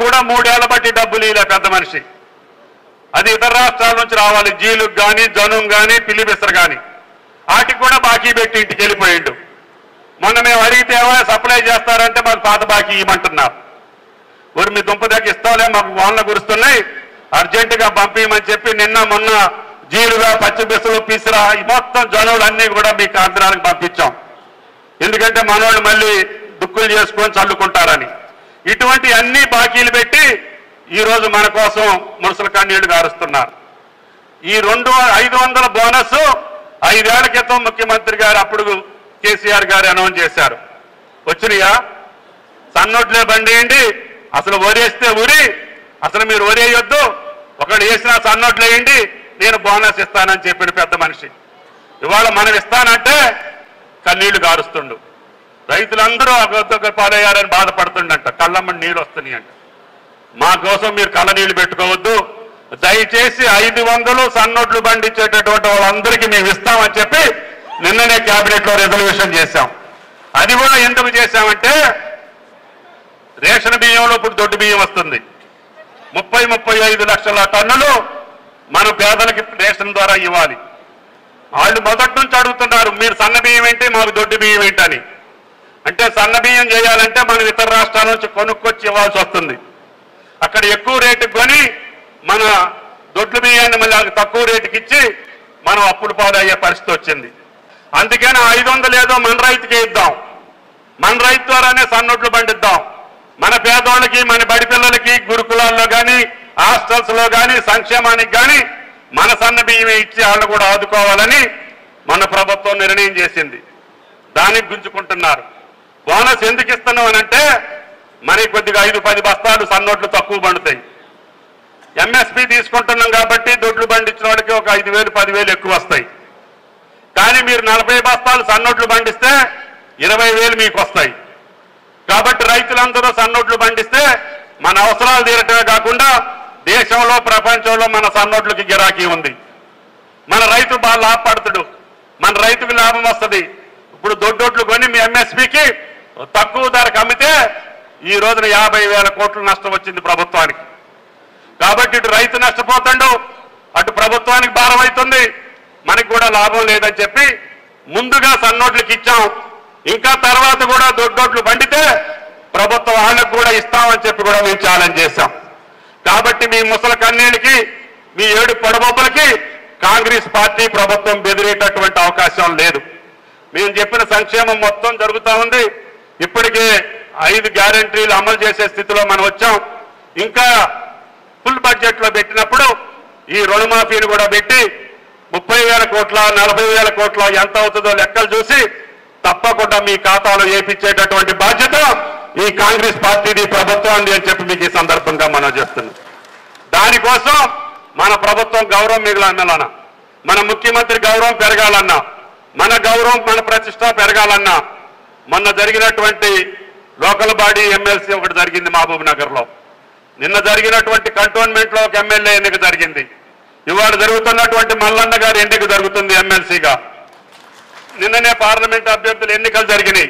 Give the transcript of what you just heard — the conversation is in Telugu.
కూడా 3 ఏళ్ల బట్టి డబ్బులు ఇలా పెద్ద మనిషి. అది ఇతర రాష్ట్రాల నుంచి రావాలి, జీలుకు కానీ, జనుం కానీ, పిల్లిబిసరు కానీ, వాటికి కూడా బాకీ పెట్టి ఇంటికి వెళ్ళిపోయిండు. మొన్న మేము అడిగితే సప్లై చేస్తారంటే మాకు పాత బాకీ ఇవ్వమంటున్నారు. ఊరు మీ దుంప దగ్గర ఇస్తాలే, మాకు వానలు కురుస్తున్నాయి, అర్జెంటుగా పంపించమని చెప్పి నిన్న మొన్న జీలుగా, పచ్చిబిసలు, పిసిరా మొత్తం జనువులు అన్నీ కూడా మీ ఆంధ్రానికి పంపించాం. ఎందుకంటే మనోళ్ళు మళ్ళీ దుక్కులు చేసుకొని చల్లుకుంటారని. ఇటువంటి అన్ని బాకీలు పెట్టి ఈరోజు మన కోసం మురుసల కన్నీళ్లు గారుస్తున్నారు. ఈ 500 బోనస్ 5 ఏళ్ల క్రితం ముఖ్యమంత్రి గారు అప్పుడు కేసీఆర్ గారు అనౌన్స్ చేశారు. వచ్చినాయా? సన్నోట్లే బండేయండి, అసలు వరేస్తే ఊరి, అసలు మీరు వరేయొద్దు, ఒకడు వేసినా సన్నోట్లు వేయండి, నేను బోనస్ ఇస్తానని చెప్పిన పెద్ద మనిషి. ఇవాళ మనం ఇస్తానంటే కన్నీళ్లు గారుస్తుండు. రైతులందరూ అగొద్దొక్క పాలయ్యారని బాధపడుతుండంట, కళ్ళమ్మని నీళ్ళు వస్తున్నాయి అంట. మా కోసం మీరు కళ్ళ నీళ్లు పెట్టుకోవద్దు, దయచేసి 500 సన్నోట్లు బండిచ్చేటటువంటి వాళ్ళందరికీ మేము ఇస్తామని చెప్పి నిన్ననే క్యాబినెట్ లో రిజల్యూషన్ చేశాం. అది కూడా ఎందుకు చేశామంటే రేషన్ బియ్యంలో ఇప్పుడు దొడ్డు బియ్యం వస్తుంది. 30-35 లక్షల టన్నులు మన పేదలకి రేషన్ ద్వారా ఇవ్వాలి. వాళ్ళు మొదటి నుంచి అడుగుతున్నారు, మీరు సన్న బియ్యం ఏంటి, మాకు దొడ్డు బియ్యం ఏంటని. అంటే సన్న బియ్యం చేయాలంటే మనం ఇతర రాష్ట్రాల నుంచి కొనుక్కొచ్చి ఇవ్వాల్సి వస్తుంది. అక్కడ ఎక్కువ రేటుకి కొని మన దొడ్లు బియ్యాన్ని మళ్ళీ తక్కువ రేటుకి ఇచ్చి మనం అప్పులు పాలు అయ్యే పరిస్థితి వచ్చింది. అందుకని 500 ఏదో మన రైతుకే ఇద్దాం, మన రైతు ద్వారానే సన్నోట్లు పండిద్దాం. మన పేదోళ్ళకి, మన బడి పిల్లలకి గురుకులాల్లో కానీ, హాస్టల్స్ లో కానీ, సంక్షేమానికి కానీ మన సన్న బియ్యమే ఇచ్చి వాళ్ళు కూడా ఆదుకోవాలని మన ప్రభుత్వం నిర్ణయం చేసింది. దానికి గుంజుకుంటున్నారు. బోనస్ ఎందుకు ఇస్తున్నాం అనంటే మనకి కొద్దిగా 5-10 బస్తాలు సన్నోట్లు తక్కువ పండుతాయి. ఎంఎస్పీ తీసుకుంటున్నాం కాబట్టి దొడ్లు పండించిన వాడికి ఒక 5,000-10,000 ఎక్కువ వస్తాయి. కానీ మీరు 40 బస్తాలు సన్నోట్లు పండిస్తే 20,000 మీకు వస్తాయి. కాబట్టి రైతులందరూ సన్నోట్లు పండిస్తే మన అవసరాలు తీరటమే కాకుండా దేశంలో, ప్రపంచంలో మన సన్నోట్లకి గిరాకీ ఉంది. మన రైతు బాగా లాభపడతాడు, మన రైతుకి లాభం వస్తుంది. ఇప్పుడు దొడ్డోట్లు కొని మీ ఎంఎస్పీకి తక్కువ ధరకు అమ్మితే ఈ రోజున 50,000 కోట్ల నష్టం వచ్చింది ప్రభుత్వానికి. కాబట్టి ఇటు రైతు నష్టపోతాడు, అటు ప్రభుత్వానికి భారం అవుతుంది, మనకి కూడా లాభం లేదని చెప్పి ముందుగా సన్నోట్లకి ఇచ్చాం. ఇంకా తర్వాత కూడా దొడ్డోట్లు పండితే ప్రభుత్వం వాళ్ళకు కూడా ఇస్తామని చెప్పి కూడా మేము ఛాలెంజ్ చేశాం. కాబట్టి మీ ముసలి కన్నీళ్ళకి, మీ 7 పొడబొబ్బలకి కాంగ్రెస్ పార్టీ ప్రభుత్వం బెదిరేటటువంటి అవకాశం లేదు. మేము చెప్పిన సంక్షేమం మొత్తం జరుగుతూ ఉంది. ఇప్పటికే 5 గ్యారెంటీలు అమలు చేసే స్థితిలో మనం వచ్చాం. ఇంకా ఫుల్ బడ్జెట్ లో పెట్టినప్పుడు ఈ రుణమాఫీని కూడా పెట్టి 30,000 కోట్ల 40,000 కోట్ల ఎంత అవుతుందో లెక్కలు చూసి తప్పకుండా మీ ఖాతాలో వేయించేటటువంటి బాధ్యత ఈ కాంగ్రెస్ పార్టీది, ప్రభుత్వాన్ని అని చెప్పి మీకు ఈ సందర్భంగా మనం చేస్తున్నాం. దానికోసం మన ప్రభుత్వం గౌరవం మిగలాలన్నా, మన ముఖ్యమంత్రి గౌరవం పెరగాలన్నా, మన గౌరవం, మన ప్రతిష్ట పెరగాలన్నా మొన్న జరిగినటువంటి లోకల్ బాడీ ఎమ్మెల్సీ ఒకటి జరిగింది మహబూబ్ నగర్ లో. నిన్న జరిగినటువంటి కంటోన్మెంట్ లో ఒక ఎమ్మెల్యే ఎన్నిక జరిగింది. ఇవాళ జరుగుతున్నటువంటి మల్లన్న గారి ఎన్నిక జరుగుతుంది ఎమ్మెల్సీగా. నిన్ననే పార్లమెంట్ అభ్యర్థుల ఎన్నికలు జరిగినాయి.